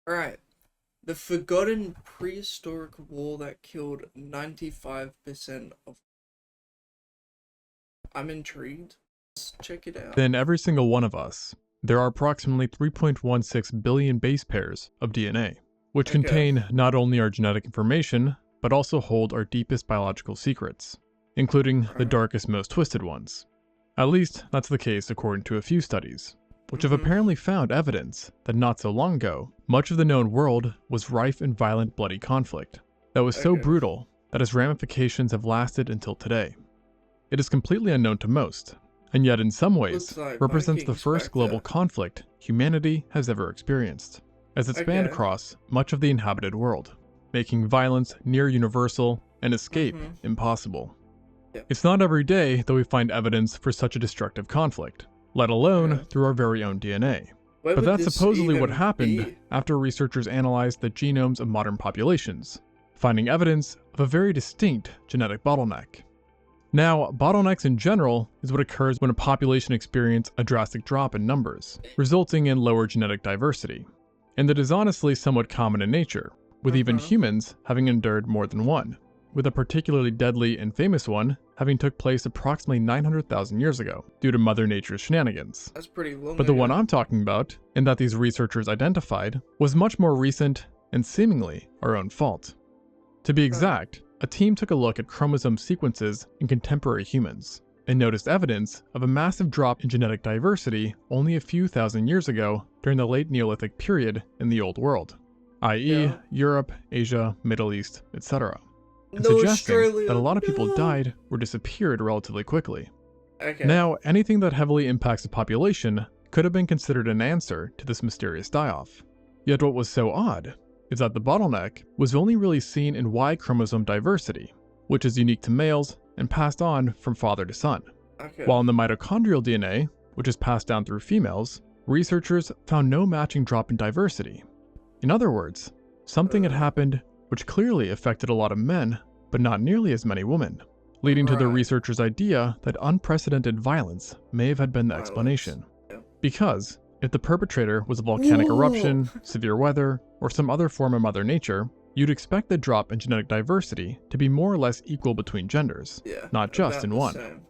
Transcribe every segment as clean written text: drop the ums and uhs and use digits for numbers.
Alright. The forgotten prehistoric war that killed 95% of. I'm intrigued. Let's check it out. In every single one of us, there are approximately 3.16 billion base pairs of DNA, which Okay. contain not only our genetic information, but also hold our deepest biological secrets, including the darkest, most twisted ones. At least, that's the case according to a few studies, which have apparently found evidence that not so long ago, much of the known world was rife in violent, bloody conflict that was so brutal that its ramifications have lasted until today. It is completely unknown to most, and yet in some ways represents the first global conflict humanity has ever experienced, as it spanned across much of the inhabited world, making violence near universal and escape impossible. It's not every day that we find evidence for such a destructive conflict, let alone through our very own DNA. But that's supposedly what happened after researchers analyzed the genomes of modern populations, finding evidence of a very distinct genetic bottleneck. Now, bottlenecks in general is what occurs when a population experiences a drastic drop in numbers, resulting in lower genetic diversity. And it is honestly somewhat common in nature, with even humans having endured more than one, with a particularly deadly and famous one having took place approximately 900,000 years ago due to Mother Nature's shenanigans. That's pretty long. But the one I'm talking about, and that these researchers identified, was much more recent and seemingly our own fault. To be exact, a team took a look at chromosome sequences in contemporary humans and noticed evidence of a massive drop in genetic diversity only a few thousand years ago during the late Neolithic period in the Old World, i.e. Europe, Asia, Middle East, etc. And suggesting that a lot of people died or disappeared relatively quickly. Now, anything that heavily impacts a population could have been considered an answer to this mysterious die-off. Yet what was so odd is that the bottleneck was only really seen in Y chromosome diversity, which is unique to males and passed on from father to son. While in the mitochondrial DNA, which is passed down through females, researchers found no matching drop in diversity. In other words, something had happened which clearly affected a lot of men, but not nearly as many women, leading to the researchers' idea that unprecedented violence may have had been the explanation. Because if the perpetrator was a volcanic eruption, severe weather, or some other form of Mother Nature, you'd expect the drop in genetic diversity to be more or less equal between genders, not just in one.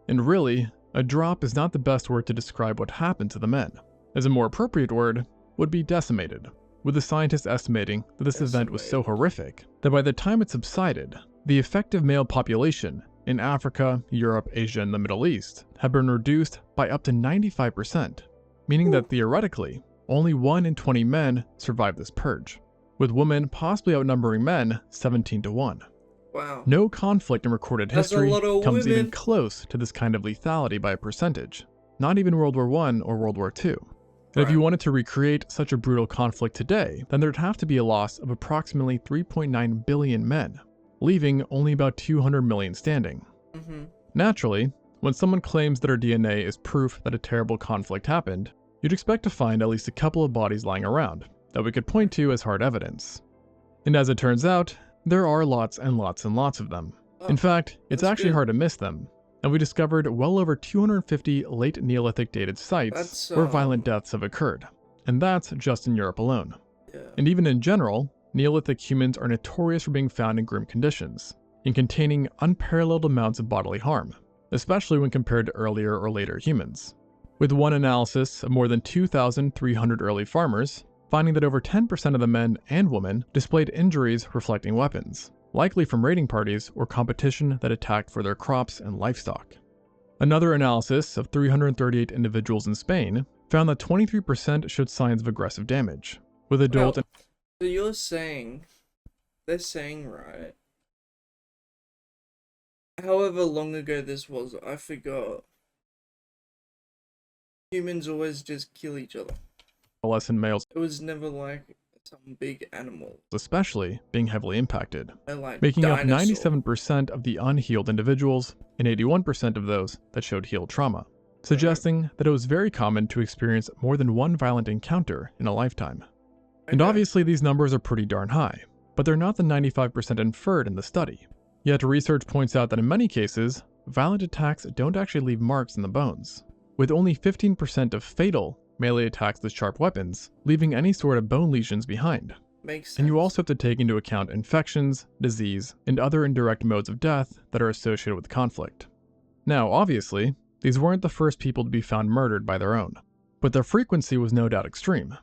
And really, a drop is not the best word to describe what happened to the men, as a more appropriate word would be decimated, with the scientists estimating that this event was so horrific that by the time it subsided, the effective male population in Africa, Europe, Asia, and the Middle East had been reduced by up to 95%, meaning that theoretically, only 1 in 20 men survived this purge, with women possibly outnumbering men 17 to 1. Wow. No conflict in recorded history comes even close to this kind of lethality by a percentage, not even World War I or World War II. And if you wanted to recreate such a brutal conflict today, then there'd have to be a loss of approximately 3.9 billion men, leaving only about 200 million standing. Naturally, when someone claims that our DNA is proof that a terrible conflict happened, you'd expect to find at least a couple of bodies lying around that we could point to as hard evidence. And as it turns out, there are lots and lots and lots of them. In fact, it's actually hard to miss them, and we discovered well over 250 late Neolithic dated sites where violent deaths have occurred, and that's just in Europe alone. And even in general, Neolithic humans are notorious for being found in grim conditions, and containing unparalleled amounts of bodily harm, especially when compared to earlier or later humans. With one analysis of more than 2,300 early farmers, finding that over 10% of the men and women displayed injuries reflecting weapons, likely from raiding parties or competition that attacked for their crops and livestock. Another analysis of 338 individuals in Spain found that 23% showed signs of aggressive damage, with adult. So you're saying, they're saying, right? However long ago this was, I forgot. Humans always just kill each other. Adolescent males. It was never like some big animal. Especially being heavily impacted, Like making up 97% of the unhealed individuals and 81% of those that showed healed trauma, suggesting that it was very common to experience more than one violent encounter in a lifetime. And obviously these numbers are pretty darn high, but they're not the 95% inferred in the study. Yet research points out that in many cases, violent attacks don't actually leave marks in the bones, with only 15% of fatal melee attacks with sharp weapons, leaving any sort of bone lesions behind. Makes sense. And you also have to take into account infections, disease, and other indirect modes of death that are associated with conflict. Now, obviously, these weren't the first people to be found murdered by their own, but their frequency was no doubt extreme.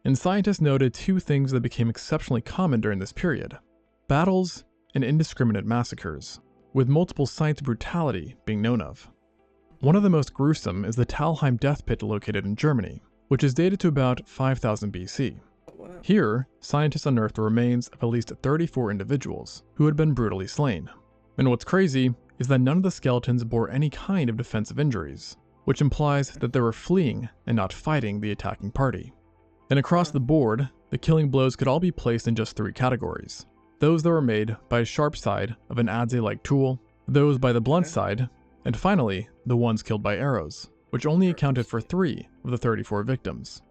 And scientists noted two things that became exceptionally common during this period: battles and indiscriminate massacres, with multiple sites of brutality being known of. One of the most gruesome is the Talheim death pit located in Germany, which is dated to about 5000 BC. Wow. Here, scientists unearthed the remains of at least 34 individuals who had been brutally slain. And what's crazy is that none of the skeletons bore any kind of defensive injuries, which implies that they were fleeing and not fighting the attacking party. And across the board, the killing blows could all be placed in just three categories: those that were made by a sharp side of an adze-like tool, those by the blunt side, and finally, the ones killed by arrows, which only accounted for 3 of the 34 victims.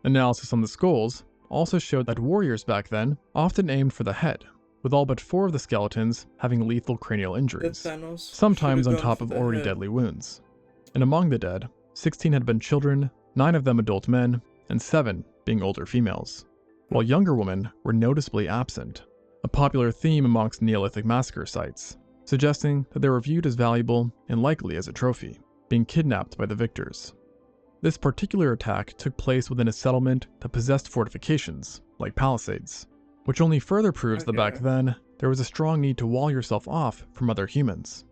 Analysis on the skulls also showed that warriors back then often aimed for the head, with all but 4 of the skeletons having lethal cranial injuries, sometimes on top of already deadly wounds. And among the dead, 16 had been children, 9 of them adult men, and 7 being older females, while younger women were noticeably absent, a popular theme amongst Neolithic massacre sites, suggesting that they were viewed as valuable and likely as a trophy, being kidnapped by the victors. This particular attack took place within a settlement that possessed fortifications, like palisades, which only further proves that back then, there was a strong need to wall yourself off from other humans.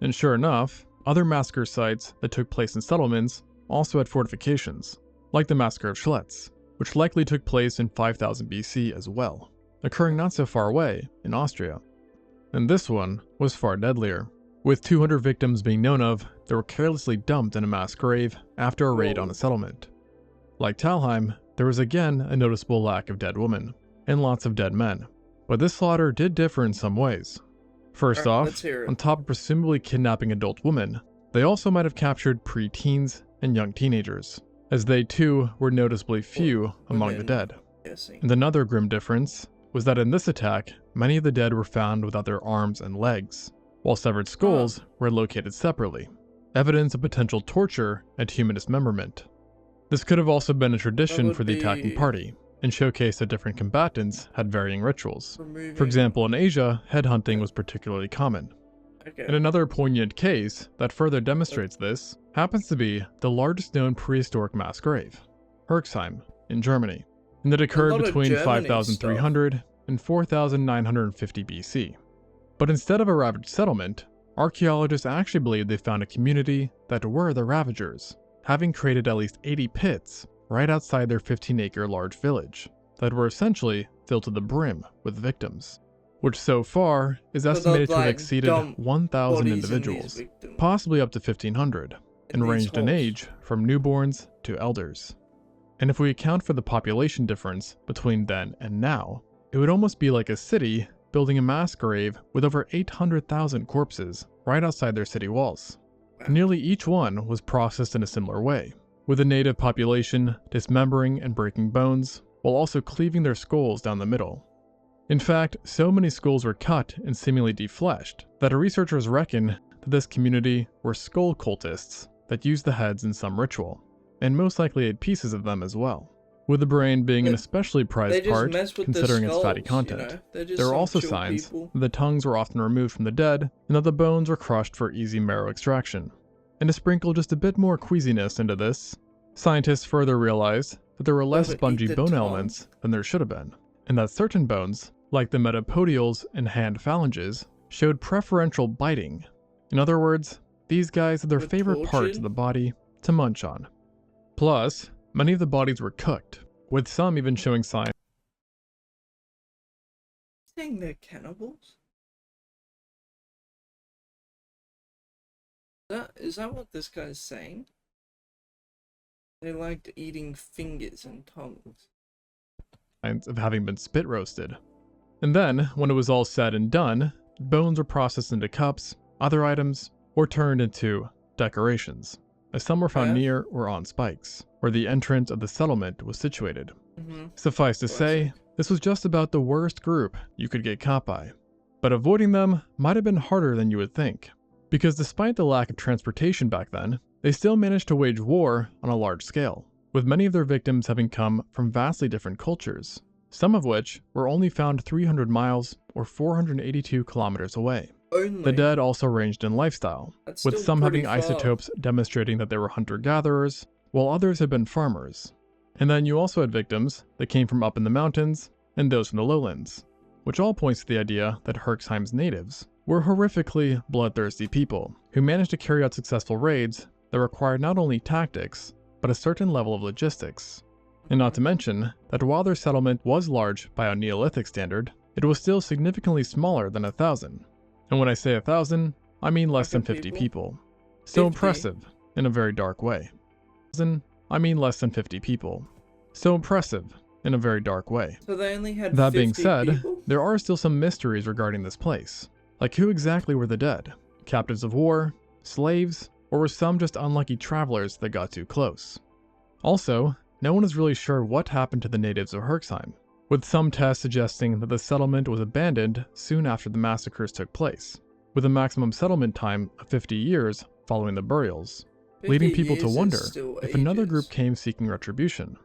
And sure enough, other massacre sites that took place in settlements also had fortifications, like the Massacre of Schlitz, which likely took place in 5000 BC as well, occurring not so far away in Austria. And this one was far deadlier, with 200 victims being known of that were carelessly dumped in a mass grave after a raid on a settlement. Like Talheim, there was again a noticeable lack of dead women, and lots of dead men, but this slaughter did differ in some ways. First off, on top of presumably kidnapping adult women, they also might have captured pre-teens and young teenagers, as they too were noticeably few among the dead. And another grim difference was that in this attack, many of the dead were found without their arms and legs, while severed skulls were located separately, evidence of potential torture and human dismemberment. This could have also been a tradition for the attacking party, and showcased that different combatants had varying rituals. For example, in Asia, headhunting was particularly common. And another poignant case that further demonstrates this happens to be the largest known prehistoric mass grave, Herxheim, in Germany, and that occurred between 5300 and 4950 BC. But instead of a ravaged settlement, archaeologists actually believe they found a community that were the ravagers, having created at least 80 pits right outside their 15-acre large village that were essentially filled to the brim with victims, which so far is estimated to have exceeded 1,000 individuals, possibly up to 1,500, and ranged in age from newborns to elders. And if we account for the population difference between then and now, it would almost be like a city building a mass grave with over 800,000 corpses right outside their city walls. Nearly each one was processed in a similar way, with the native population dismembering and breaking bones, while also cleaving their skulls down the middle. In fact, so many skulls were cut and seemingly defleshed that researchers reckon that this community were skull cultists that used the heads in some ritual, and most likely ate pieces of them as well, with the brain being an especially prized part considering its fatty content. There are also signs that the tongues were often removed from the dead and that the bones were crushed for easy marrow extraction. And to sprinkle just a bit more queasiness into this, scientists further realized that there were less spongy bone elements than there should have been, and that certain bones, like the metapodials and hand phalanges, showed preferential biting. In other words, these guys had their favorite parts of the body to munch on. Plus, many of the bodies were cooked, with some even showing signs. Saying they're cannibals? Is that what this guy's saying? They liked eating fingers and tongues. Of having been spit roasted. And then, when it was all said and done, bones were processed into cups, other items, or turned into decorations, as some were found near or on spikes, where the entrance of the settlement was situated. Suffice to say, this was just about the worst group you could get caught by. But avoiding them might have been harder than you would think, because despite the lack of transportation back then, they still managed to wage war on a large scale, with many of their victims having come from vastly different cultures, some of which were only found 300 miles or 482 kilometers away. Only. The dead also ranged in lifestyle, That's with still some pretty having far. isotopes demonstrating that they were hunter-gatherers, while others had been farmers. And then you also had victims that came from up in the mountains and those from the lowlands, which all points to the idea that Herxheim's natives were horrifically bloodthirsty people who managed to carry out successful raids that required not only tactics, but a certain level of logistics. And not to mention that while their settlement was large by a Neolithic standard, it was still significantly smaller than 1,000. And when I say 1,000, I mean less than 50 people. So 50. impressive, in a very dark way. I mean less than 50 people. So impressive, in a very dark way. So they only had That 50 being said, people? there are still some mysteries regarding this place. Like who exactly were the dead? Captives of war? Slaves? Or were some just unlucky travelers that got too close? Also, no one is really sure what happened to the natives of Herxheim, with some tests suggesting that the settlement was abandoned soon after the massacres took place, with a maximum settlement time of 50 years following the burials, 50 leading people to years is wonder still if another ages. group came seeking retribution.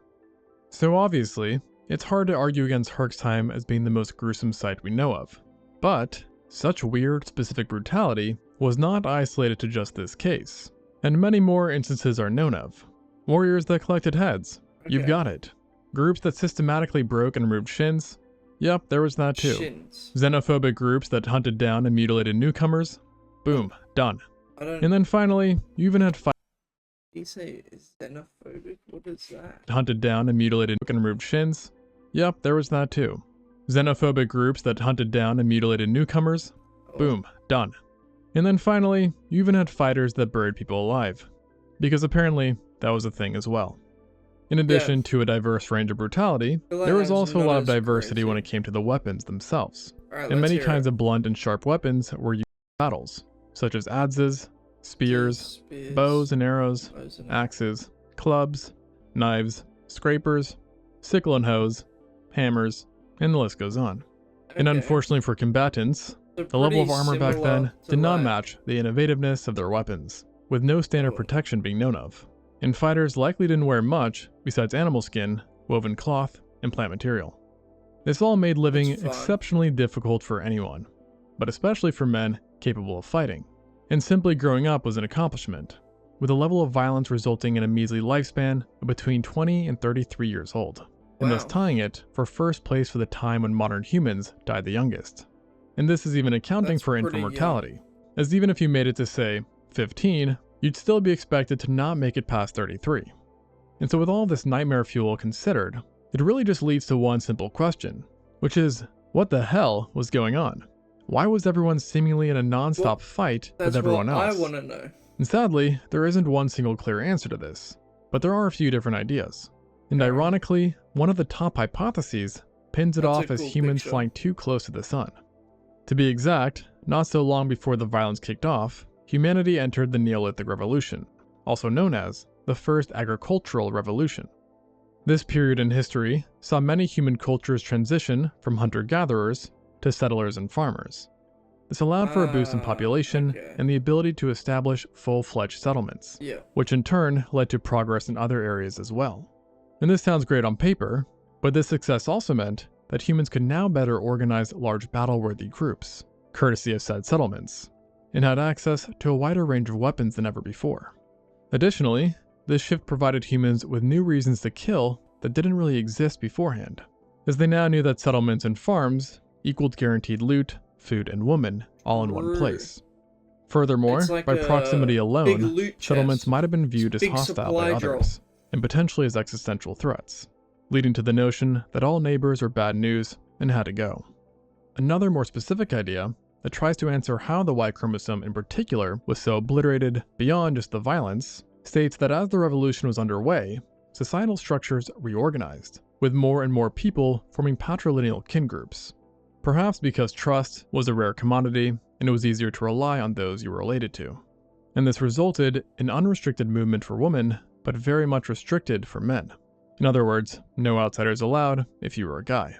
So obviously, it's hard to argue against Herxheim as being the most gruesome site we know of, but such weird, specific brutality was not isolated to just this case, and many more instances are known of. Warriors that collected heads, you've Okay. got it. Groups that systematically broke and removed shins, yep, there was that too. Shins. Xenophobic groups that hunted down and mutilated newcomers, boom, done. I don't. And then finally, you even had You say xenophobic? What is that? hunted down and mutilated and removed shins, yep, there was that too. Xenophobic groups that hunted down and mutilated newcomers, Oh, boom, done. And then finally, you even had fighters that buried people alive, because apparently that was a thing as well. In addition to a diverse range of brutality, feel like there was that's also a not lot of as diversity when it crazy. came to the weapons themselves, Alright, and let's many hear kinds it. of blunt and sharp weapons were used in battles, such as adzes, spears, Spears, bows and arrows, bows and axes, clubs, knives, scrapers, sickle and hoes, hammers, and the list goes on. And Okay. unfortunately for combatants, So the level of pretty armor back similar then to did not like- match the innovativeness of their weapons, with no standard Oh. protection being known of. And fighters likely didn't wear much besides animal skin, woven cloth, and plant material. This all made living That's fine. exceptionally difficult for anyone, but especially for men capable of fighting. And simply growing up was an accomplishment, with a level of violence resulting in a measly lifespan of between 20 and 33 years old, and thus Wow. tying it for first place for the time when modern humans died the youngest. And this is even accounting That's for pretty infant young. mortality, as even if you made it to, say, 15, you'd still be expected to not make it past 33. And so with all this nightmare fuel considered, it really just leads to one simple question, which is, what the hell was going on? Why was everyone seemingly in a non-stop Well, fight That's with everyone what else? I want to know. And sadly, there isn't one single clear answer to this, but there are a few different ideas. And Okay. ironically, one of the top hypotheses pins it That's a off as cool humans picture. flying too close to the sun. To be exact, not so long before the violence kicked off, humanity entered the Neolithic Revolution, also known as the First Agricultural Revolution. This period in history saw many human cultures transition from hunter-gatherers to settlers and farmers. This allowed for a boost in population okay. and the ability to establish full-fledged settlements, Yeah. which in turn led to progress in other areas as well. And this sounds great on paper, but this success also meant that humans could now better organize large battle-worthy groups, courtesy of said settlements, and had access to a wider range of weapons than ever before. Additionally, this shift provided humans with new reasons to kill that didn't really exist beforehand, as they now knew that settlements and farms equaled guaranteed loot, food, and women all in one True. place. Furthermore, It's like by a proximity big alone, loot settlements chest. might have been viewed as Big hostile by supply drop. others, and potentially as existential threats, leading to the notion that all neighbors were bad news and had to go. Another more specific idea that tries to answer how the Y chromosome in particular was so obliterated beyond just the violence states that as the revolution was underway, societal structures reorganized, with more and more people forming patrilineal kin groups. Perhaps because trust was a rare commodity and it was easier to rely on those you were related to. And this resulted in unrestricted movement for women, but very much restricted for men. In other words, no outsiders allowed if you were a guy.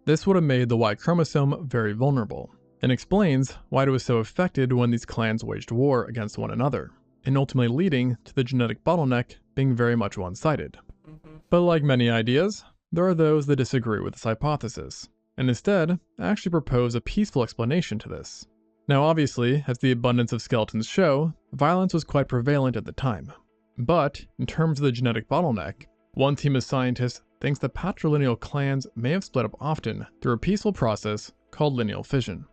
This would have made the Y chromosome very vulnerable, and explains why it was so affected when these clans waged war against one another, and ultimately leading to the genetic bottleneck being very much one-sided. But like many ideas, there are those that disagree with this hypothesis, and instead actually propose a peaceful explanation to this. Now obviously, as the abundance of skeletons show, violence was quite prevalent at the time. But, in terms of the genetic bottleneck, one team of scientists thinks that patrilineal clans may have split up often through a peaceful process called lineal fission.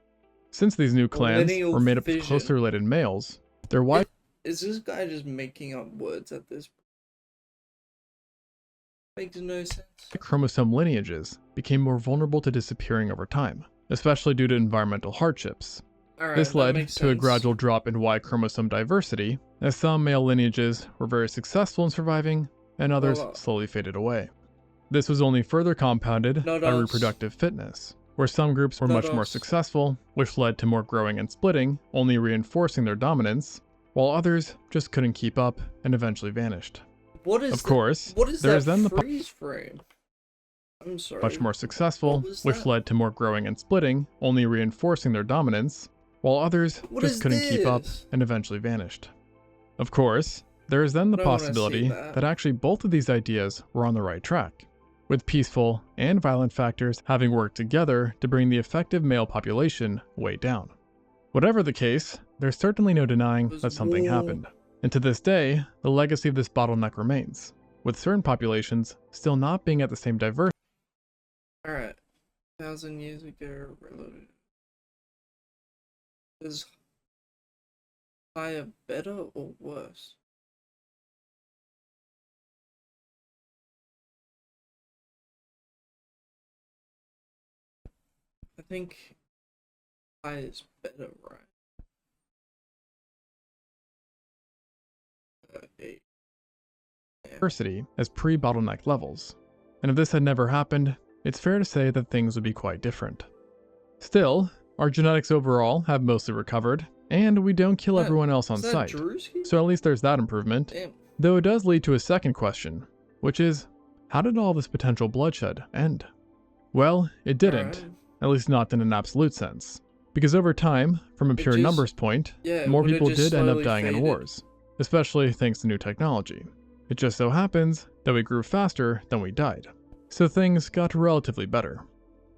Since these new clans Lineal were made up of fission. closely related males, their wives Is this guy just making up words at this point? Makes no sense. chromosome lineages became more vulnerable to disappearing over time, especially due to environmental hardships. Alright, This that led makes to a sense. gradual drop in Y chromosome diversity, as some male lineages were very successful in surviving, and others Hold up. slowly faded away. This was only further compounded Not by us. reproductive fitness, where some groups were Not much more us. successful, which led to more growing and splitting, only reinforcing their dominance, while others just couldn't keep up and eventually vanished. What is Of course, what is there that is then the freeze frame? I'm sorry. much more successful, What was which that? led to more growing and splitting, only reinforcing their dominance, while others What just is couldn't keep up this? and eventually vanished. Of course, there is then the I don't wanna see possibility that. that actually both of these ideas were on the right track, with peaceful and violent factors having worked together to bring the effective male population way down. Whatever the case, there's certainly no denying Was that something war. happened. And to this day, the legacy of this bottleneck remains, with certain populations still not being at the same diversity. Alright. 1,000 years ago, reloaded. Is higher better or worse? I think high is better, right? Eight. Diversity as pre-bottleneck levels, and if this had never happened, it's fair to say that things would be quite different. Still, our genetics overall have mostly recovered, and we don't kill everyone else on Is that sight, Drewski? so at least there's that improvement. Damn. Though it does lead to a second question, which is, how did all this potential bloodshed end? Well, it didn't, Alright. at least not in an absolute sense, because over time, from a pure just- numbers point, Yeah, more would've people just did end up slowly dying in faded. wars, especially thanks to new technology. It just so happens that we grew faster than we died, so things got relatively better.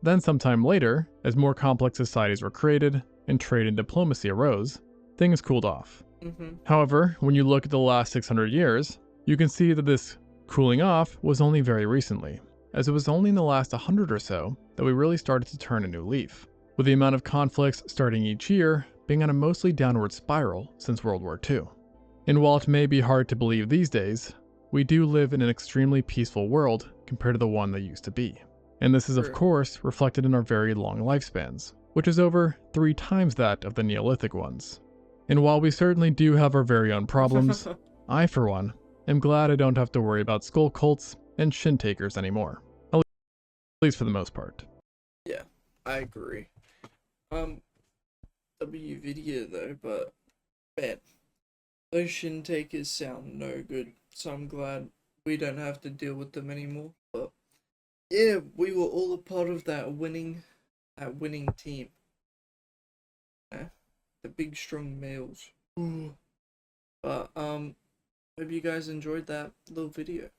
Then sometime later, as more complex societies were created and trade and diplomacy arose, things cooled off. However, when you look at the last 600 years, you can see that this cooling off was only very recently, as it was only in the last 100 or so that we really started to turn a new leaf, with the amount of conflicts starting each year being on a mostly downward spiral since World War II. And while it may be hard to believe these days, we do live in an extremely peaceful world compared to the one that used to be. And this is of True. course reflected in our very long lifespans, which is over 3 times that of the Neolithic ones. And while we certainly do have our very own problems, I for one am glad I don't have to worry about skull cults and shin takers anymore. At least for the most part. Yeah, I agree. W video though, but man, those shin takers sound no good. So I'm glad we don't have to deal with them anymore. But yeah, we were all a part of that winning team. Yeah, the big strong males. But hope you guys enjoyed that little video.